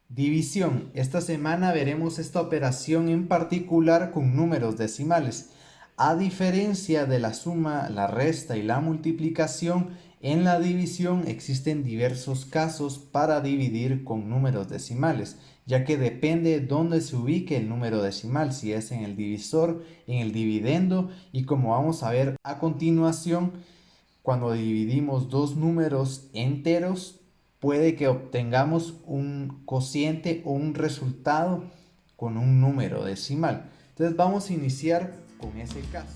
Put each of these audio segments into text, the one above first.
División. Esta semana veremos esta operación en particular con números decimales. A diferencia de la suma, la resta y la multiplicación, en la división existen diversos casos para dividir con números decimales, ya que depende dónde se ubique el número decimal, si es en el divisor, en el dividendo, y como vamos a ver a continuación, cuando dividimos dos números enteros, puede que obtengamos un cociente o un resultado con un número decimal. Entonces vamos a iniciar con ese caso.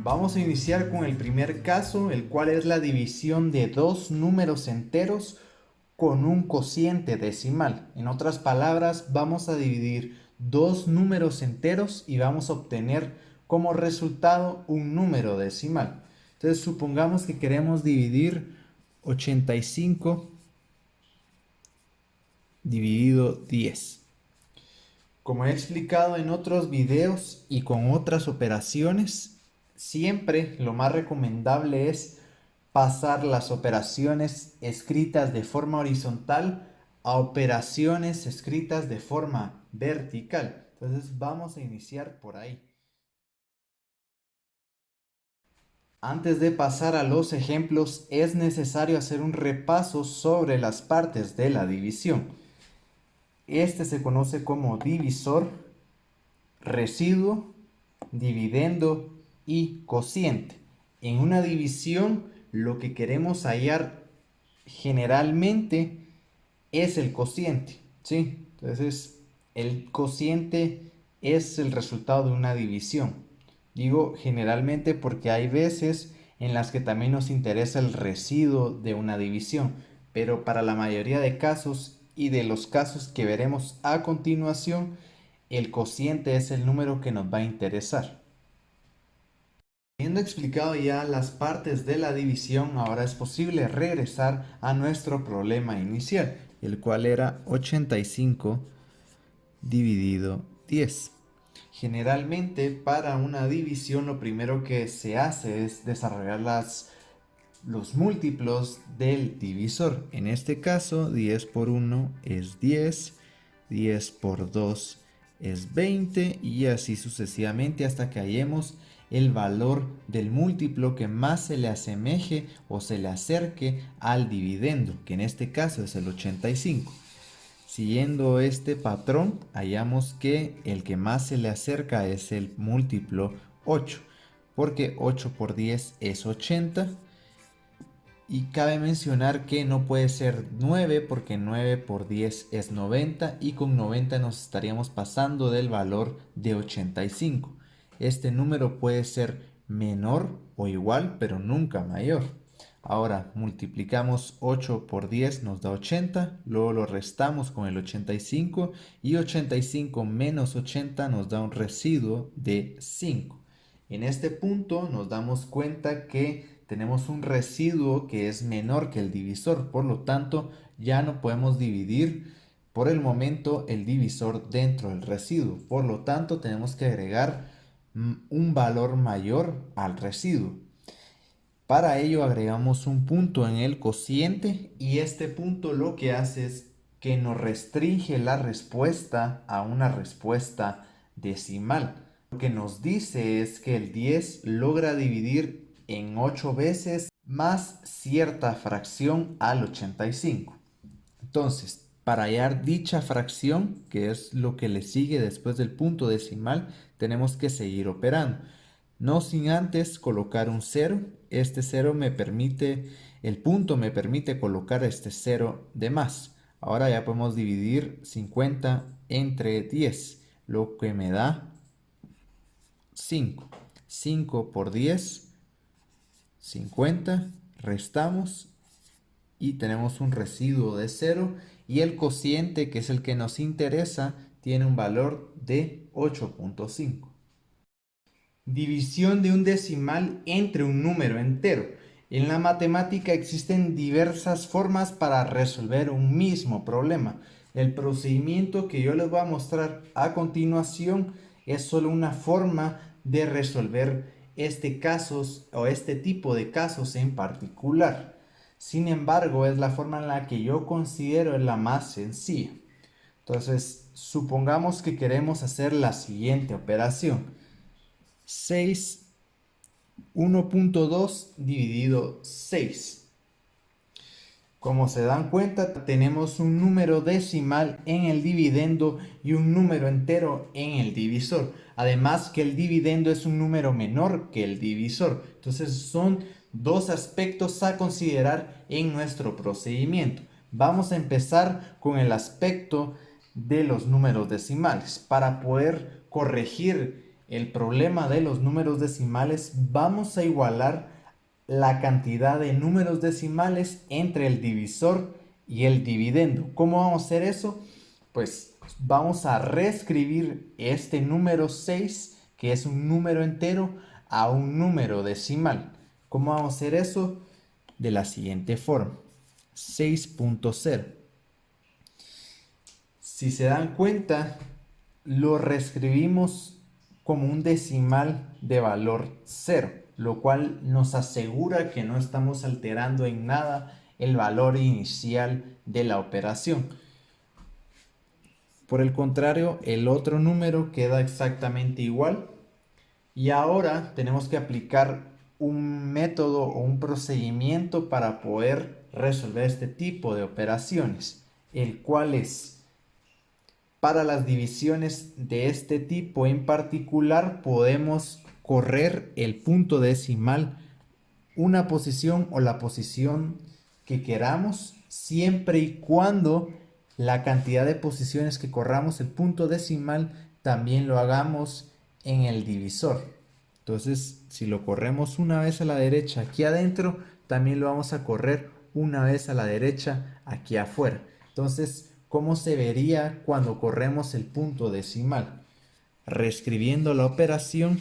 Vamos a iniciar con el primer caso, el cual es la división de dos números enteros con un cociente decimal. En otras palabras, vamos a dividir dos números enteros y vamos a obtener como resultado un número decimal. Entonces, supongamos que queremos dividir 85 dividido 10. Como he explicado en otros videos y con otras operaciones, siempre lo más recomendable es pasar las operaciones escritas de forma horizontal a operaciones escritas de forma vertical. Entonces vamos a iniciar por ahí. Antes de pasar a los ejemplos, es necesario hacer un repaso sobre las partes de la división. Este se conoce como divisor, residuo, dividendo y cociente. En una división, lo que queremos hallar generalmente es el cociente, ¿sí? Entonces, el cociente es el resultado de una división. Digo generalmente porque hay veces en las que también nos interesa el residuo de una división, pero para la mayoría de casos y de los casos que veremos a continuación, el cociente es el número que nos va a interesar. Habiendo explicado ya las partes de la división, ahora es posible regresar a nuestro problema inicial, el cual era 85 dividido 10. Generalmente para una división lo primero que se hace es desarrollar los múltiplos del divisor. En este caso 10 por 1 es 10, 10 por 2 es 20 y así sucesivamente hasta que hallemos el valor del múltiplo que más se le asemeje o se le acerque al dividendo, que en este caso es el 85. Siguiendo este patrón, hallamos que el que más se le acerca es el múltiplo 8, porque 8 por 10 es 80. Y cabe mencionar que no puede ser 9 porque 9 por 10 es 90 y con 90 nos estaríamos pasando del valor de 85. Este número puede ser menor o igual, pero nunca mayor. Ahora multiplicamos 8 por 10 nos da 80, luego lo restamos con el 85 y 85 menos 80 nos da un residuo de 5. En este punto nos damos cuenta que tenemos un residuo que es menor que el divisor, por lo tanto ya no podemos dividir por el momento el divisor dentro del residuo, por lo tanto tenemos que agregar un valor mayor al residuo. Para ello agregamos un punto en el cociente y este punto lo que hace es que nos restringe la respuesta a una respuesta decimal. Lo que nos dice es que el 10 logra dividir en 8 veces más cierta fracción al 85. Entonces, para hallar dicha fracción, que es lo que le sigue después del punto decimal, tenemos que seguir operando. No sin antes colocar un 0. Este 0 me permite, el punto me permite colocar este 0 de más. Ahora ya podemos dividir 50 entre 10, lo que me da 5. 5 por 10, 50. Restamos y tenemos un residuo de 0 y el cociente, que es el que nos interesa, tiene un valor de 8.5. División de un decimal entre un número entero. En la matemática existen diversas formas para resolver un mismo problema. El procedimiento que yo les voy a mostrar a continuación es solo una forma de resolver este tipo de casos en particular. Sin embargo, es la forma en la que yo considero la más sencilla. Entonces, supongamos que queremos hacer la siguiente operación. 6, 1.2 dividido 6. Como se dan cuenta, tenemos un número decimal en el dividendo y un número entero en el divisor. Además que el dividendo es un número menor que el divisor. Entonces son dos aspectos a considerar en nuestro procedimiento. Vamos a empezar con el aspecto de los números decimales. Para poder corregir el problema de los números decimales, vamos a igualar la cantidad de números decimales entre el divisor y el dividendo. ¿Cómo vamos a hacer eso? Pues vamos a reescribir este número 6, que es un número entero, a un número decimal. ¿Cómo vamos a hacer eso? De la siguiente forma. 6.0. Si se dan cuenta, lo reescribimos como un decimal de valor 0, lo cual nos asegura que no estamos alterando en nada el valor inicial de la operación. Por el contrario, el otro número queda exactamente igual. Y ahora tenemos que aplicar un método o un procedimiento para poder resolver este tipo de operaciones, el cual es: para las divisiones de este tipo en particular, podemos correr el punto decimal una posición o la posición que queramos, siempre y cuando la cantidad de posiciones que corramos el punto decimal también lo hagamos en el divisor. Entonces, si lo corremos una vez a la derecha aquí adentro, también lo vamos a correr una vez a la derecha aquí afuera. Entonces, ¿cómo se vería cuando corremos el punto decimal? Reescribiendo la operación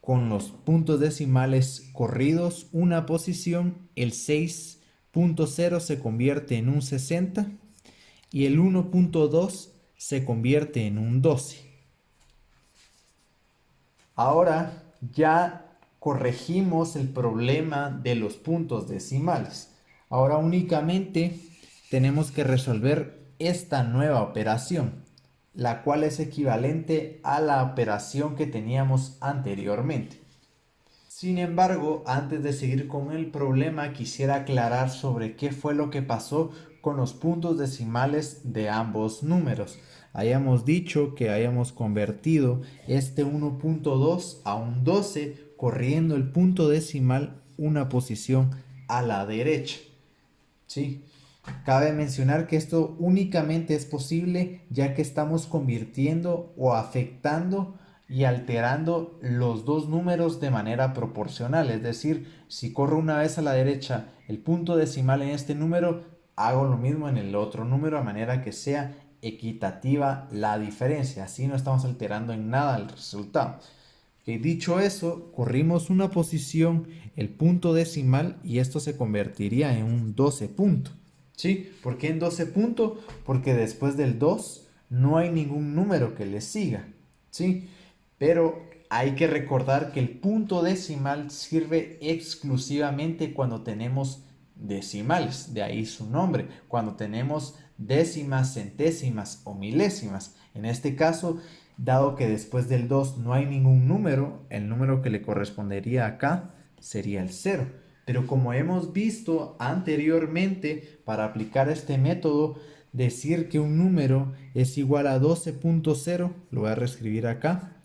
con los puntos decimales corridos una posición, el 6.0 se convierte en un 60 y el 1.2 se convierte en un 12. Ahora ya corregimos el problema de los puntos decimales. Ahora únicamente tenemos que resolver esta nueva operación, la cual es equivalente a la operación que teníamos anteriormente. Sin embargo, antes de seguir con el problema, quisiera aclarar sobre qué fue lo que pasó con los puntos decimales de ambos números. Hayamos dicho que hayamos convertido este 1.2 a un 12 corriendo el punto decimal una posición a la derecha. ¿Sí? Cabe mencionar que esto únicamente es posible ya que estamos convirtiendo o afectando y alterando los dos números de manera proporcional. Es decir, si corro una vez a la derecha el punto decimal en este número, hago lo mismo en el otro número de manera que sea equitativa la diferencia. Así no estamos alterando en nada el resultado. Dicho eso, corrimos una posición, el punto decimal, y esto se convertiría en un 12 punto. ¿Sí? ¿Por qué en 12 punto? Porque después del 2 no hay ningún número que le siga. ¿Sí? Pero hay que recordar que el punto decimal sirve exclusivamente cuando tenemos decimales, de ahí su nombre, cuando tenemos décimas, centésimas o milésimas. En este caso, dado que después del 2 no hay ningún número, el número que le correspondería acá sería el 0. Pero como hemos visto anteriormente, para aplicar este método, decir que un número es igual a 12.0, lo voy a reescribir acá,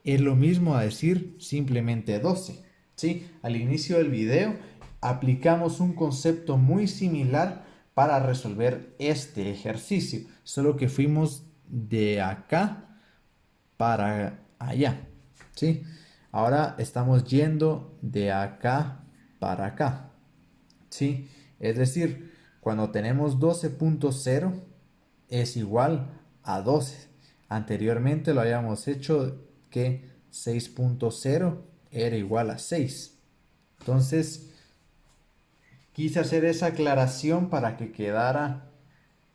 es lo mismo a decir simplemente 12. ¿Sí? Al inicio del video aplicamos un concepto muy similar para resolver este ejercicio, solo que fuimos de acá para allá. ¿Sí? Ahora estamos yendo de acá para acá. ¿Sí? Es decir, cuando tenemos 12.0 es igual a 12. Anteriormente lo habíamos hecho que 6.0 era igual a 6. Entonces, quise hacer esa aclaración para que quedara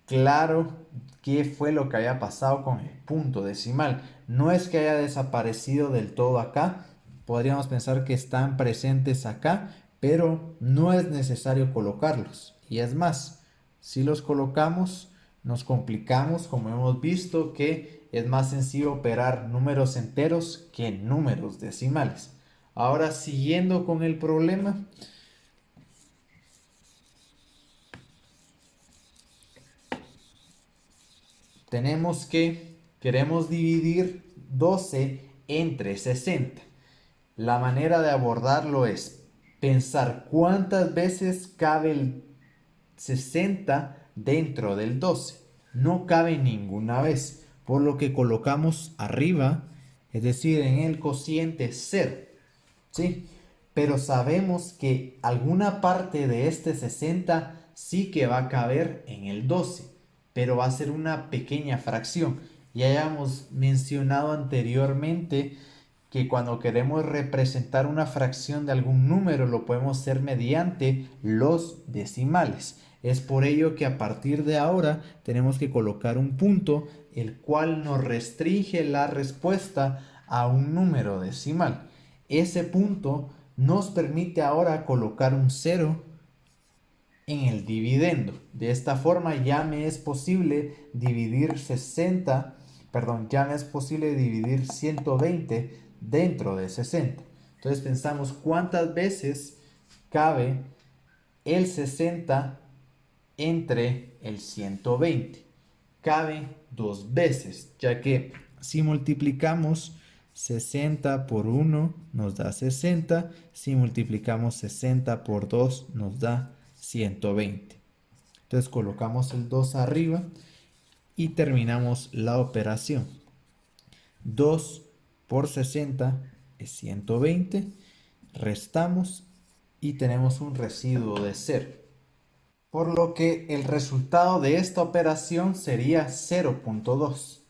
claro qué fue lo que había pasado con el punto decimal. No es que haya desaparecido del todo acá, podríamos pensar que están presentes acá, pero no es necesario colocarlos. Y es más, si los colocamos, nos complicamos, como hemos visto que es más sencillo operar números enteros que números decimales. Ahora, siguiendo con el problema, tenemos que queremos dividir 12 entre 60. La manera de abordarlo es pensar cuántas veces cabe el 60 dentro del 12. No cabe ninguna vez, por lo que colocamos arriba, es decir, en el cociente 0. ¿Sí? Pero sabemos que alguna parte de este 60 sí que va a caber en el 12, pero va a ser una pequeña fracción. Ya hayamos mencionado anteriormente que cuando queremos representar una fracción de algún número lo podemos hacer mediante los decimales. Es por ello que a partir de ahora tenemos que colocar un punto el cual nos restringe la respuesta a un número decimal. Ese punto nos permite ahora colocar un 0 en el dividendo. De esta forma ya me es posible dividir 120 dentro de 60. Entonces pensamos cuántas veces cabe el 60 entre el 120. Cabe dos veces, ya que si multiplicamos 60 por 1 nos da 60, si multiplicamos 60 por 2 nos da 120. Entonces colocamos el 2 arriba y terminamos la operación. 2 por 60 es 120, restamos y tenemos un residuo de 0. Por lo que el resultado de esta operación sería 0.2.